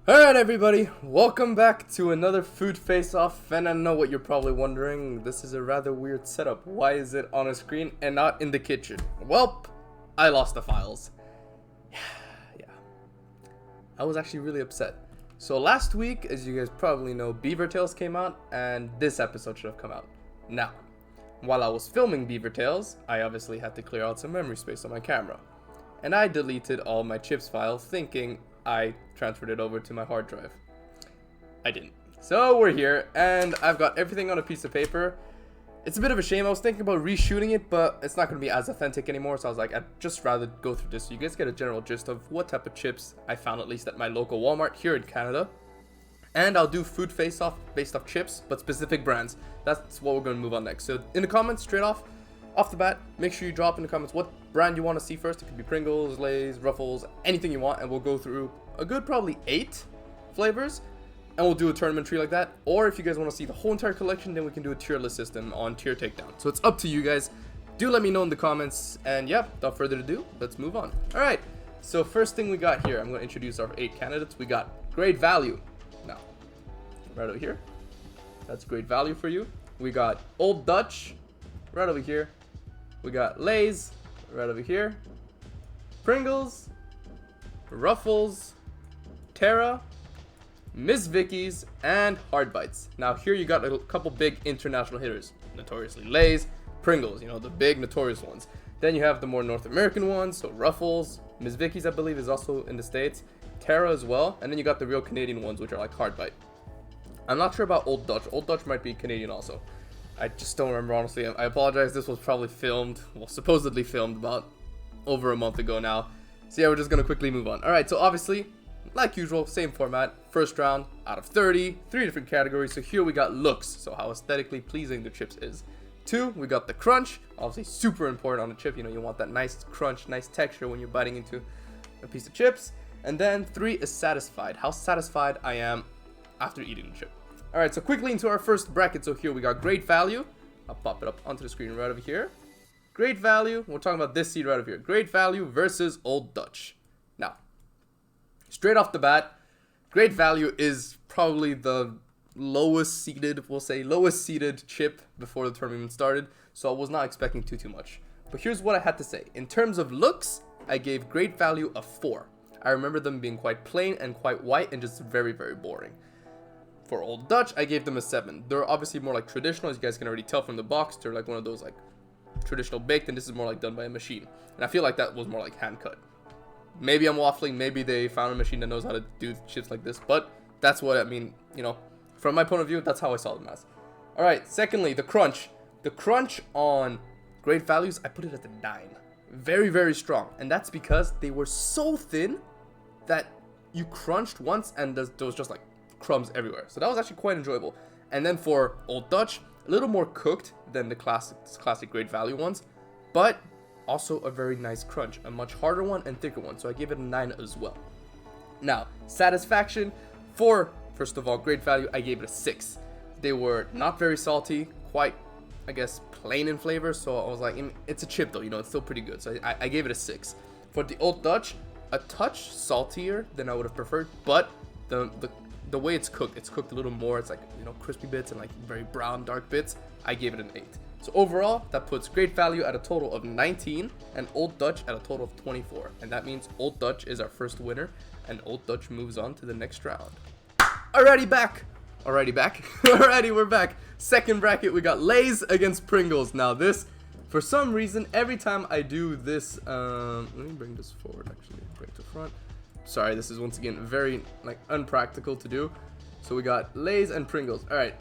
Alright everybody, welcome back to another food face-off, and I know what you're probably wondering, this is a rather weird setup. Why is it on a screen and not in the kitchen? Welp, I lost the files. Yeah, I was actually really upset. So last week, as you guys probably know, Beaver Tales came out, and this episode should have come out. Now, while I was filming Beaver Tales, I obviously had to clear out some memory space on my camera. And I deleted all my chips files thinking I transferred it over to my hard drive. I didn't. So we're here, and I've got everything on a piece of paper. It's a bit of a shame. I was thinking about reshooting it, but it's not going to be as authentic anymore. So I was like, I'd just rather go through this so you guys get a general gist of what type of chips I found, at least at my local Walmart here in Canada. And I'll do food face-off based off chips, but specific brands. That's what we're going to move on next. So in the comments, straight off the bat, make sure you drop in the comments what brand you want to see first. It could be Pringles, Lay's, Ruffles, anything you want, and we'll go through a good probably 8 flavors, and we'll do a tournament tree like that. Or if you guys want to see the whole entire collection, then we can do a tier list system on tier takedown. So it's up to you guys. Do let me know in the comments, and yeah, without further ado, let's move on. All right, so first thing we got here, I'm going to introduce our 8 candidates. We got great value. Now, right over here, that's great value for you. We got Old Dutch right over here. We got Lay's right over here, Pringles, Ruffles, Terra, Miss Vickies, and Hard Bites. Now here you got a couple big international hitters, notoriously Lay's, Pringles, you know, the big notorious ones. Then you have the more North American ones, so Ruffles, Miss Vickies I believe is also in the States, Terra as well, and then you got the real Canadian ones, which are like Hard Bite. I'm not sure about Old Dutch. Old Dutch might be Canadian also. I just don't remember, honestly. I apologize. This was probably filmed, well, supposedly filmed about over a month ago now. So yeah, we're just going to quickly move on. All right, so obviously, like usual, same format. First round out of 30, 3 different categories. So here we got looks, so how aesthetically pleasing the chips is. 2, we got the crunch, obviously super important on a chip. You know, you want that nice crunch, nice texture when you're biting into a piece of chips. And then 3 is satisfied, how satisfied I am after eating the chip. Alright, so quickly into our first bracket. So here we got great value. I'll pop it up onto the screen right over here. Great value. We're talking about this seed right over here. Great value versus Old Dutch. Now, straight off the bat, great value is probably the lowest seeded, we'll say lowest seeded chip before the tournament started. So I was not expecting too much. But here's what I had to say. In terms of looks, I gave great value a 4. I remember them being quite plain and quite white and just very, very boring. For Old Dutch, I gave them a 7. They're obviously more like traditional, as you guys can already tell from the box. They're like one of those like traditional baked, and this is more like done by a machine. And I feel like that was more like hand cut. Maybe I'm waffling, maybe they found a machine that knows how to do chips like this, but that's what I mean, you know, from my point of view, that's how I saw them as. Alright, secondly, the crunch. The crunch on great values, I put it at the 9. Very, very strong. And that's because they were so thin that you crunched once and there was just like crumbs everywhere. So that was actually quite enjoyable. And then for Old Dutch, a little more cooked than the classic great value ones, but also a very nice crunch, a much harder one and thicker one. So I gave it a 9 as well. Now, satisfaction for, first of all, great value, I gave it a 6. They were not very salty, quite, I guess, plain in flavor. So I was like, it's a chip though, you know, it's still pretty good. So I gave it a 6. For the Old Dutch, a touch saltier than I would have preferred, but the way it's cooked a little more. It's like, you know, crispy bits and like very brown, dark bits. I gave it an 8. So overall, that puts great value at a total of 19 and Old Dutch at a total of 24. And that means Old Dutch is our first winner and Old Dutch moves on to the next round. Alrighty, we're back. Second bracket, we got Lay's against Pringles. Now this, for some reason, every time I do this, let me bring this forward actually, bring it to front. Sorry, this is once again very like unpractical to do. So we got Lay's and Pringles. All right.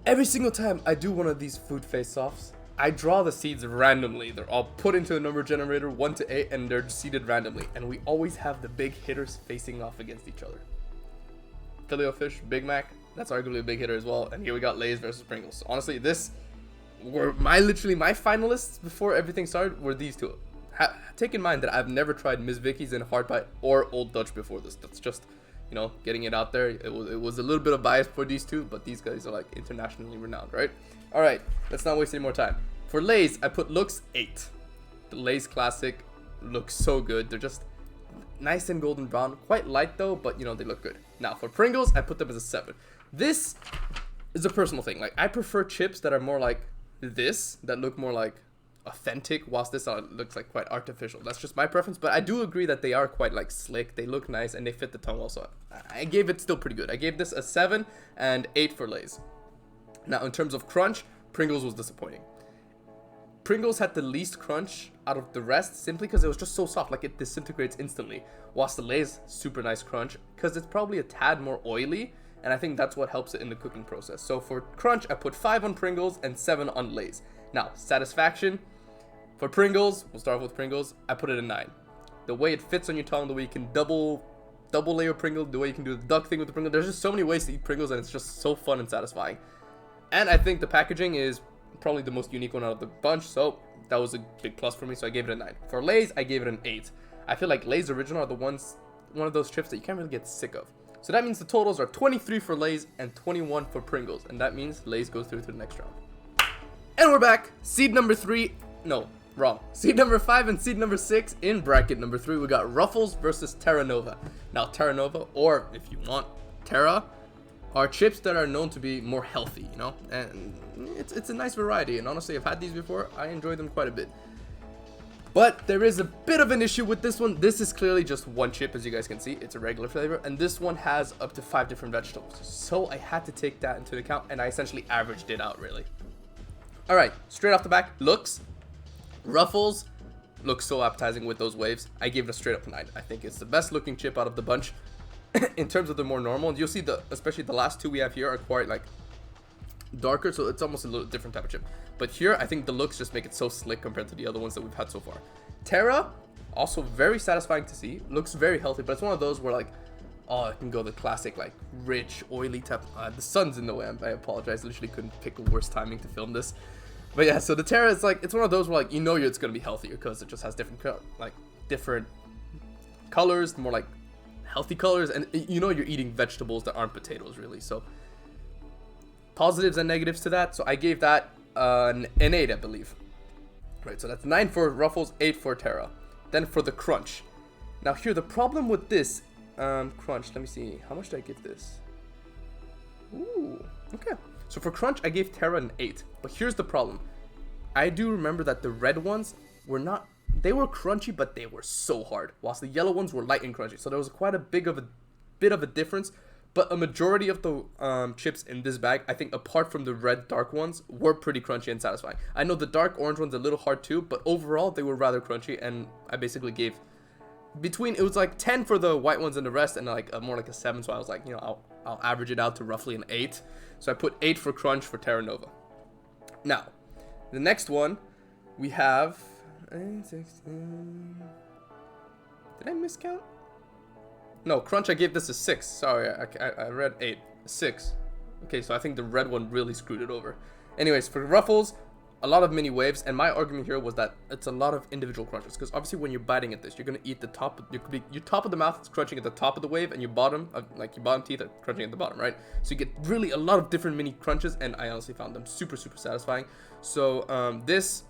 Every single time I do one of these food face-offs, I draw the seeds randomly. They're all put into a number generator 1 to 8, and they're seeded randomly. And we always have the big hitters facing off against each other. Filet-O-Fish, Big Mac, that's arguably a big hitter as well. And here we got Lay's versus Pringles. So honestly, this were my finalists before everything started were these two. Take in mind that I've never tried Miss Vickies and Hard Bite or Old Dutch before this. That's just, you know, getting it out there. It was a little bit of bias for these two, but these guys are like internationally renowned, right? All right, let's not waste any more time. For Lay's, I put looks 8. The Lay's classic looks so good. They're just, nice and golden brown, quite light though, but you know, they look good. Now for Pringles, I put them as a 7. This is a personal thing. Like, I prefer chips that are more like this, that look more like authentic, whilst this looks like quite artificial. That's just my preference, but I do agree that they are quite like slick. They look nice and they fit the tongue also. I gave it still pretty good. I gave this a 7 and 8 for Lay's. Now in terms of crunch, Pringles was disappointing. Pringles had the least crunch out of the rest simply because it was just so soft, like it disintegrates instantly, whilst the Lay's super nice crunch because it's probably a tad more oily, and I think that's what helps it in the cooking process. So for crunch, I put 5 on Pringles and 7 on Lay's. Now satisfaction, for Pringles, we'll start off with Pringles, I put it a 9. The way it fits on your tongue, the way you can double layer Pringle, the way you can do the duck thing with the Pringle, there's just so many ways to eat Pringles and it's just so fun and satisfying. And I think the packaging is probably the most unique one out of the bunch, so that was a big plus for me, so I gave it a 9. For Lay's, I gave it an 8. I feel like Lay's Original are one of those chips that you can't really get sick of. So that means the totals are 23 for Lay's and 21 for Pringles, and that means Lay's goes through to the next round. And we're back. Seed number 5 and seed number 6 in bracket number 3. We got Ruffles versus Terra Nova. Now Terra Nova, or if you want Terra, are chips that are known to be more healthy, you know, and it's a nice variety, and honestly I've had these before. I enjoy them quite a bit, but there is a bit of an issue with this one. This is clearly just one chip, as you guys can see. It's a regular flavor, and this one has up to 5 different vegetables, so I had to take that into account, and I essentially averaged it out really. All right, straight off the back, looks, Ruffles looks so appetizing with those waves. I gave it a straight up 9. I think it's the best looking chip out of the bunch. In terms of the more normal, you'll see especially the last 2 we have here are quite like darker, so it's almost a little different type of chip. But here, I think the looks just make it so slick compared to the other ones that we've had so far. Terra, also very satisfying to see, looks very healthy, but it's one of those where like, oh, I can go the classic like rich, oily type. The sun's in the way. I apologize. I literally couldn't pick the worst timing to film this. But yeah, so the Terra is like, it's one of those where like you know it's gonna be healthier because it just has different colors, more like healthy colors, and you know you're eating vegetables that aren't potatoes really. So positives and negatives to that. So I gave that an 8, I believe. Right, so that's 9 for Ruffles, 8 for Terra. Then for the crunch. Now here the problem with this crunch, let me see, how much did I give this? Ooh, okay. So for crunch, I gave Terra an 8. But here's the problem. I do remember that the red ones were not, they were crunchy, but they were so hard, whilst the yellow ones were light and crunchy. So there was quite a bit of a difference. But a majority of the chips in this bag, I think apart from the red dark ones, were pretty crunchy and satisfying. I know the dark orange one's a little hard too, but overall they were rather crunchy, and I basically gave it was like 10 for the white ones and the rest, and like more like a 7. So I was like, you know, I'll average it out to roughly an 8. So I put 8 for crunch for Terra Nova. Now, the next one we have. Did I miscount? No, crunch, I gave this a 6. Sorry, I read 8. 6. Okay, so I think the red one really screwed it over. Anyways, for Ruffles, a lot of mini waves, and my argument here was that it's a lot of individual crunches, because obviously when you're biting at this, you're gonna eat the top. Your top of the mouth is crunching at the top of the wave, and your bottom, your bottom teeth are crunching at the bottom, right? So you get really a lot of different mini crunches, and I honestly found them super satisfying. So this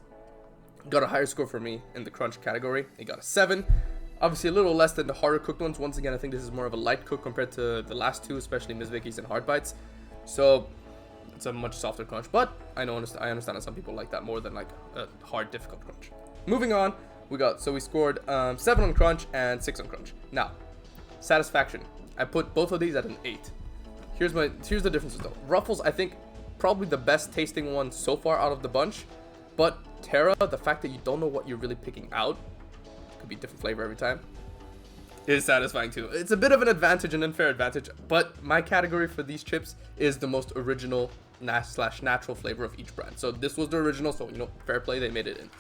got a higher score for me in the crunch category. It got a 7. Obviously a little less than the harder cooked ones. Once again, I think this is more of a light cook compared to the last 2, especially Miss Vickies and Hard Bites. So it's a much softer crunch, but I understand that some people like that more than like a hard, difficult crunch. Moving on, we scored 7 on crunch and 6 on crunch. Now, satisfaction. I put both of these at an 8. Here's the differences though. Ruffles, I think, probably the best tasting one so far out of the bunch, but Terra, the fact that you don't know what you're really picking out, could be different flavor every time, is satisfying too. It's a bit of an advantage, an unfair advantage, but my category for these chips is the most original / natural flavor of each brand. So this was the original, so you know, fair play, they made it in.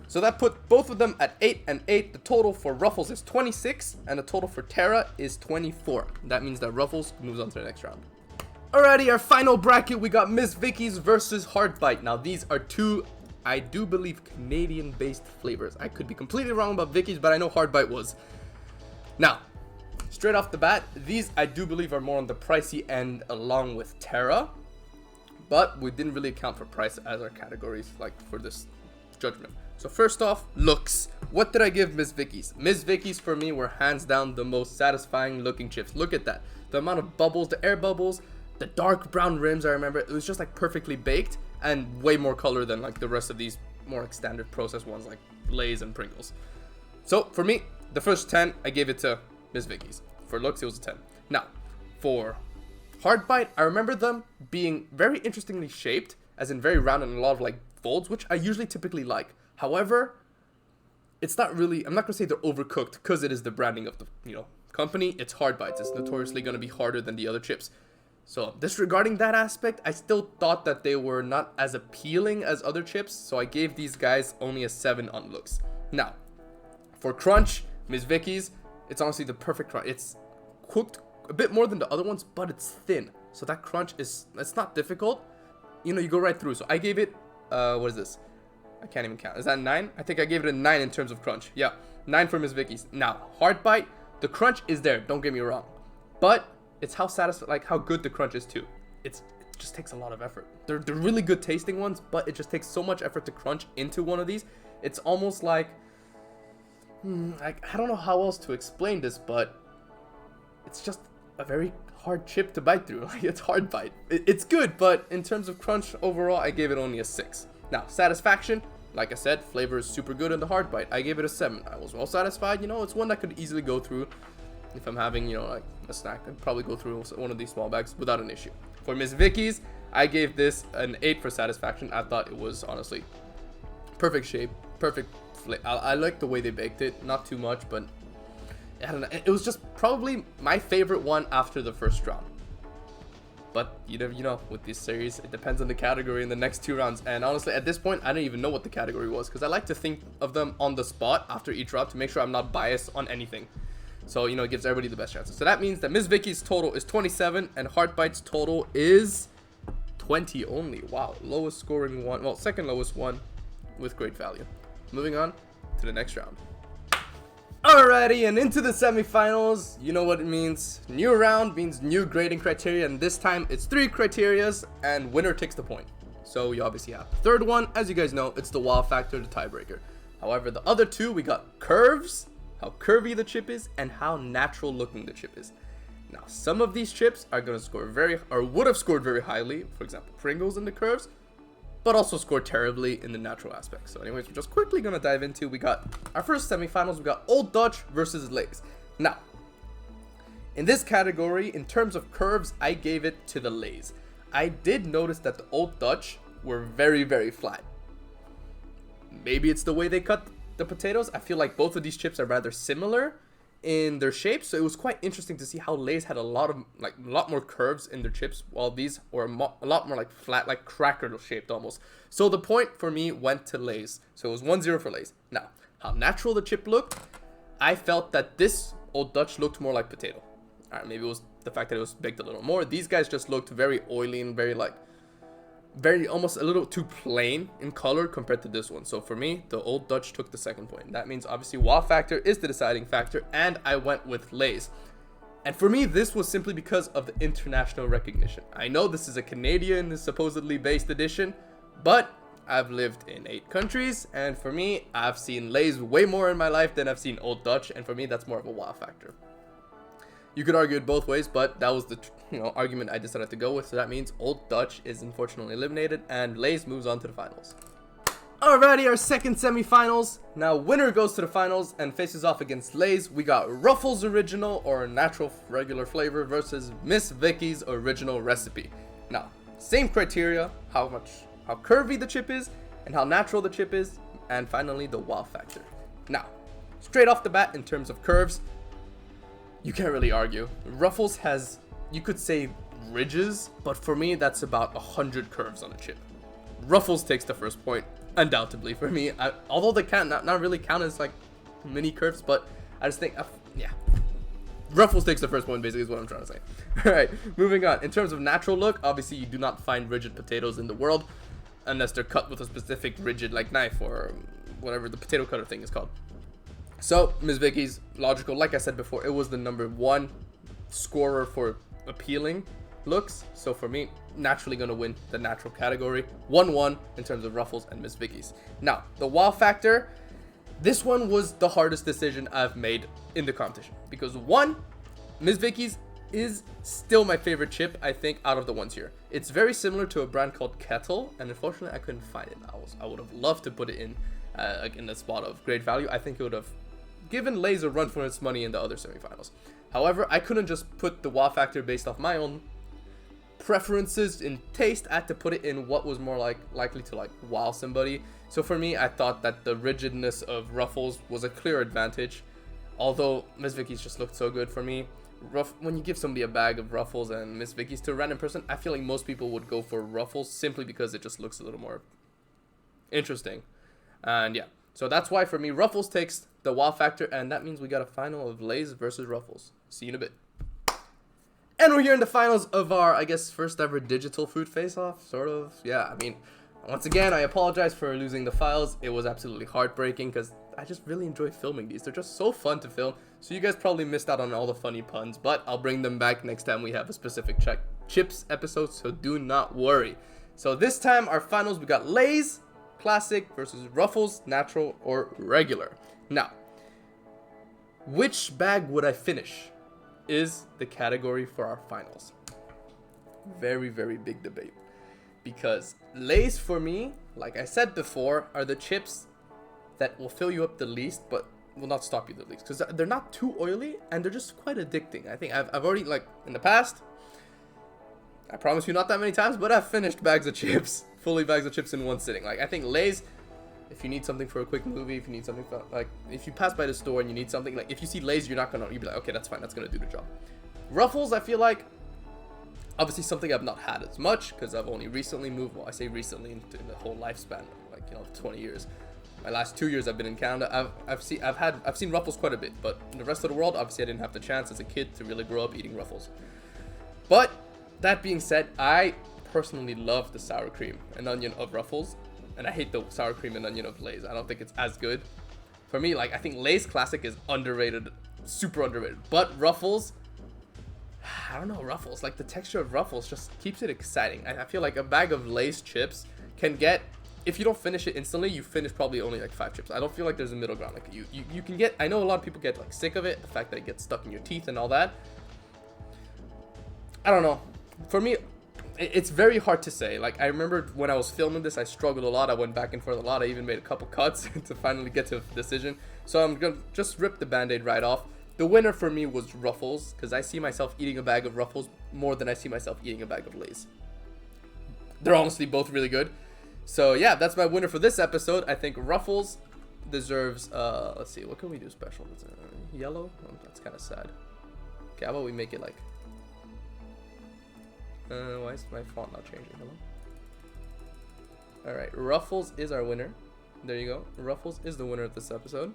So that put both of them at 8 and 8. The total for Ruffles is 26, and the total for Terra is 24. That means that Ruffles moves on to the next round. Alrighty, our final bracket, we got Miss Vickies versus Hard Bite. Now these are 2, I do believe, Canadian-based flavors. I could be completely wrong about Vickies, but I know Hard Bite was. Now, straight off the bat, these I do believe are more on the pricey end along with Terra, but we didn't really account for price as our categories like for this judgment. So first off, looks. What did I give Miss Vickies? Miss Vickies for me were hands down the most satisfying looking chips. Look at that. The amount of bubbles, the air bubbles, the dark brown rims, I remember. It was just like perfectly baked and way more color than like the rest of these more like standard processed ones like Lay's and Pringles. So for me, the first 10, I gave it to Miss Vickies. For looks, it was a 10. Now, for hard bite, I remember them being very interestingly shaped, as in very round and a lot of like folds, which I usually typically like. However, it's not really, I'm not gonna say they're overcooked because it is the branding of the, company. It's hard bites. It's notoriously gonna be harder than the other chips. So disregarding that aspect, I still thought that they were not as appealing as other chips. So I gave these guys only a 7 on looks. Now, for crunch, Miss Vickies, it's honestly the perfect crunch. It's cooked a bit more than the other ones, but it's thin. So that crunch it's not difficult. You go right through. So I gave it, what is this? I can't even count. Is that 9? I think I gave it a 9 in terms of crunch. Yeah, 9 for Miss Vickies. Now, hard bite, the crunch is there. Don't get me wrong. But it's how how good the crunch is too. It just takes a lot of effort. They're really good tasting ones, but it just takes so much effort to crunch into one of these. It's almost like, I don't know how else to explain this, but it's just a very hard chip to bite through. Like, it's hard bite. It's good, but in terms of crunch overall, I gave it only a 6. Now, satisfaction, like I said, flavor is super good in the hard bite. I gave it a 7. I was well satisfied. It's one that could easily go through. If I'm having, like a snack, I'd probably go through one of these small bags without an issue. For Miss Vickies, I gave this an 8 for satisfaction. I thought it was honestly perfect shape, perfect flavor. I liked the way they baked it. Not too much, but I don't know. It was just probably my favorite one after the first round. But you never know with this series. It depends on the category in the next 2 rounds. And honestly, at this point, I don't even know what the category was because I like to think of them on the spot after each round to make sure I'm not biased on anything. So, it gives everybody the best chances. So that means that Miss Vickies' total is 27 and Heart Bite's total is 20 only. Wow, lowest scoring one. Well, second lowest one with great value. Moving on to the next round. Alrighty, and into the semifinals. You know what it means. New round means new grading criteria, and this time it's 3 criterias, and winner takes the point. So you obviously have the third one. As you guys know, it's the wow factor, the tiebreaker. However, the other 2, we got curves, how curvy the chip is, and how natural looking the chip is. Now, some of these chips are going to score would have scored very highly, for example, Pringles in the curves, but also scored terribly in the natural aspect. So anyways, we're just quickly going to dive into, we got our first semifinals. We got Old Dutch versus Lay's. Now, in this category, in terms of curves, I gave it to the Lay's. I did notice that the Old Dutch were very, very flat. Maybe it's the way they cut the potatoes. I feel like both of these chips are rather similar in their shape, so it was quite interesting to see how Lay's had a lot more curves in their chips, while these were a lot more like flat, like cracker shaped almost. So the point for me went to Lay's. So it was 1-0 for Lay's. Now, how natural the chip looked, I felt that this Old Dutch looked more like potato. Alright, maybe it was the fact that it was baked a little more. These guys just looked very oily and very almost a little too plain in color compared to this one. So for me, the Old Dutch took the second point. That means obviously wow factor is the deciding factor, and I went with Lay's. And for me, this was simply because of the international recognition. I know this is a Canadian supposedly based edition, but I've lived in 8 countries, and for me, I've seen Lay's way more in my life than I've seen Old Dutch, and for me, that's more of a wow factor. You could argue it both ways, but that was the argument I decided to go with. So that means Old Dutch is unfortunately eliminated, and Lay's moves on to the finals. Alrighty, our second semifinals. Now, winner goes to the finals and faces off against Lay's. We got Ruffles Original or Natural Regular Flavor versus Miss Vickies Original Recipe. Now, same criteria: how curvy the chip is, and how natural the chip is, and finally the wow factor. Now, straight off the bat, in terms of curves, you can't really argue. Ruffles has, you could say, ridges, but for me, that's about 100 curves on a chip. Ruffles takes the first point, undoubtedly, for me. Although they can't not really count as like mini curves, but I just think, yeah. Ruffles takes the first point, basically, is what I'm trying to say. Alright, moving on. In terms of natural look, obviously, you do not find rigid potatoes in the world, unless they're cut with a specific rigid, like, knife, or whatever the potato cutter thing is called. So, Miss Vickies, logical. Like I said before, it was the number 1 scorer for appealing. looks. So for me, naturally gonna win the natural category. 1-1 in terms of Ruffles and Miss Vickies. Now, the wow factor, this one was the hardest decision I've made in the competition. Because one, Miss Vickies is still my favorite chip, I think, out of the ones here. It's very similar to a brand called Kettle, and unfortunately I couldn't find it. I would have loved to put it in the spot of great value. I think it would have given Lay's a run for its money in the other semifinals. However, I couldn't just put the wow factor based off my own preferences in taste. I had to put it in what was more likely to wow somebody. So for me, I thought that the rigidness of Ruffles was a clear advantage. Although Miss Vickies just looked so good for me. When you give somebody a bag of Ruffles and Miss Vickies to a random person, I feel like most people would go for Ruffles simply because it just looks a little more interesting. And yeah, so that's why for me, Ruffles takes the wow factor, and that means we got a final of Lay's versus Ruffles. See you in a bit. And we're here in the finals of our, I guess, first ever digital food face-off, sort of. Yeah, I mean, once again, I apologize for losing the files. It was absolutely heartbreaking because I just really enjoy filming these. They're just so fun to film. So you guys probably missed out on all the funny puns, but I'll bring them back next time we have a specific chips episode, so do not worry. So this time, our finals, we got Lay's Classic versus Ruffles Natural or Regular. Now, which bag would I finish is the category for our finals. Very, very big debate. Because Lay's, for me, like I said before, are the chips that will fill you up the least, but will not stop you the least. Because they're not too oily, and they're just quite addicting. I think I've already, in the past, I promise you not that many times, but I've finished bags of chips, fully bags of chips in one sitting. I think Lay's, if you need something for a quick movie, if you need something for, if you pass by the store and you need something, if you see Lay's, you'll be like, okay, that's fine, that's gonna do the job. Ruffles, I feel like, obviously something I've not had as much, because I've only recently moved, well, I say recently, in the whole lifespan, 20 years. My last 2 years I've been in Canada, I've seen Ruffles quite a bit, but in the rest of the world, obviously I didn't have the chance as a kid to really grow up eating Ruffles. But, that being said, I personally love the sour cream and onion of Ruffles, and I hate the sour cream and onion of Lay's. I don't think it's as good. For me, I think Lay's Classic is underrated, super underrated, but Ruffles, I don't know, Ruffles, the texture of Ruffles just keeps it exciting. I feel like a bag of Lay's chips can get, if you don't finish it instantly, you finish probably only 5 chips. I don't feel like there's a middle ground. You can get, I know a lot of people get sick of it, the fact that it gets stuck in your teeth and all that. I don't know. For me, it's very hard to say. I remember when I was filming this, I struggled a lot. I went back and forth a lot. I even made a couple cuts to finally get to a decision. So I'm gonna just rip the band-aid right off. The winner for me was Ruffles, because I see myself eating a bag of Ruffles more than I see myself eating a bag of Lay's. They're honestly both really good. So yeah, that's my winner for this episode. I think Ruffles deserves, let's see, what can we do special? Yellow? Oh, that's kind of sad. Okay, how about we make it why is my font not changing? Hello? Alright, Ruffles is our winner. There you go. Ruffles is the winner of this episode.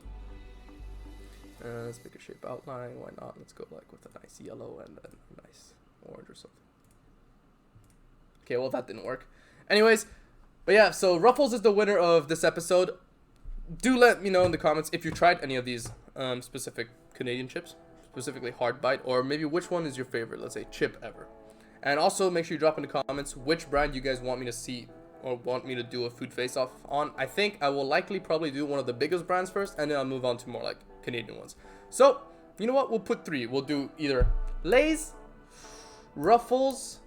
Let's pick a shape outline. Why not? Let's go with a nice yellow and then a nice orange or something. Okay, well that didn't work. Anyways, but yeah, so Ruffles is the winner of this episode. Do let me know in the comments if you tried any of these specific Canadian chips, specifically hard bite, or maybe which one is your favorite, let's say, chip ever. And also make sure you drop in the comments which brand you guys want me to see or want me to do a food face-off on. I think I will likely probably do one of the biggest brands first, and then I'll move on to more Canadian ones. So, you know what? We'll put 3. We'll do either Lay's, Ruffles,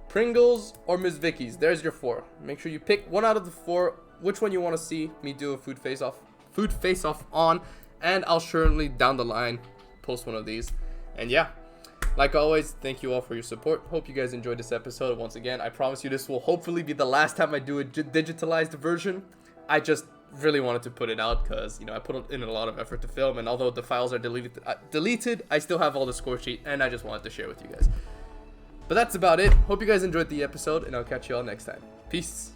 Pringles, or Miss Vickies. There's your 4. Make sure you pick one out of the 4, which one you want to see me do a food face-off on, and I'll surely down the line post one of these. And yeah. Like always, thank you all for your support. Hope you guys enjoyed this episode. Once again, I promise you this will hopefully be the last time I do a digitalized version. I just really wanted to put it out because, I put in a lot of effort to film, and although the files are deleted, I still have all the score sheet, and I just wanted to share with you guys. But that's about it. Hope you guys enjoyed the episode, and I'll catch you all next time. Peace.